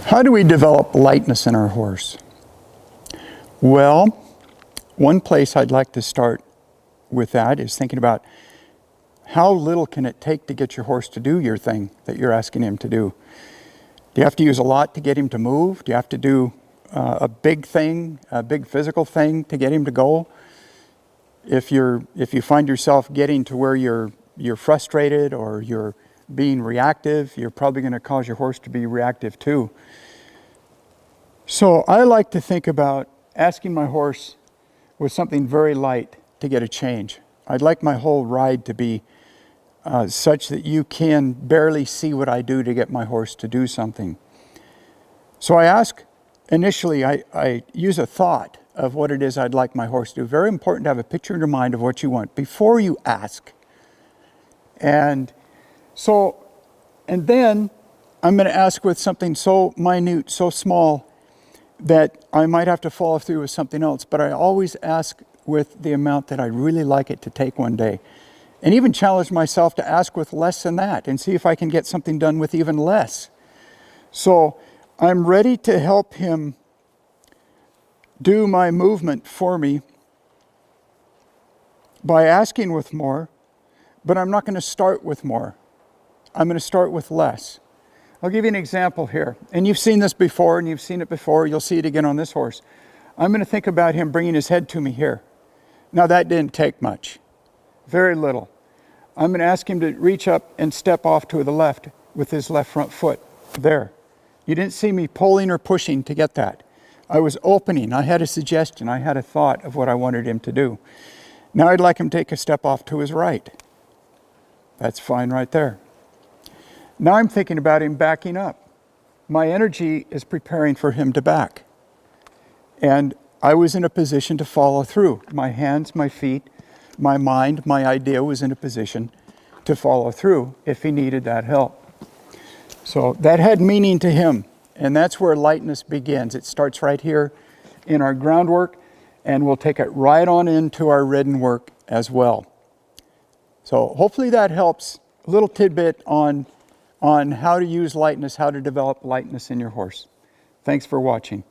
How do we develop lightness in our horse? Well, one place I'd like to start with that is thinking about how little can it take to get your horse to do your thing that you're asking him to do. Do you have to use a lot to get him to move? Do you have to do a big thing, a big physical thing to get him to go? If you find yourself getting to where you're frustrated or you're being reactive, you're probably going to cause your horse to be reactive too. So I like to think about asking my horse with something very light to get a change. I'd like my whole ride to be such that you can barely see what I do to get my horse to do something. So I ask, initially I use a thought of what it is I'd like my horse to do. Very important to have a picture in your mind of what you want before you ask. And then I'm going to ask with something so minute, so small, that I might have to follow through with something else. But I always ask with the amount that I really like it to take one day. And even challenge myself to ask with less than that and see if I can get something done with even less. So I'm ready to help him do my movement for me by asking with more, but I'm not going to start with more. I'm going to start with less. I'll give you an example here. And you've seen this before, and you've seen it before. You'll see it again on this horse. I'm going to think about him bringing his head to me here. Now that didn't take much. Very little. I'm going to ask him to reach up and step off to the left with his left front foot. There. You didn't see me pulling or pushing to get that. I was opening. I had a suggestion. I had a thought of what I wanted him to do. Now I'd like him to take a step off to his right. That's fine right there. Now I'm thinking about him backing up. My energy is preparing for him to back. And I was in a position to follow through. My hands, my feet, my mind, my idea was in a position to follow through if he needed that help. So that had meaning to him. And that's where lightness begins. It starts right here in our groundwork, and we'll take it right on into our ridden work as well. So hopefully that helps. A little tidbit on how to use lightness, how to develop lightness in your horse. Thanks for watching.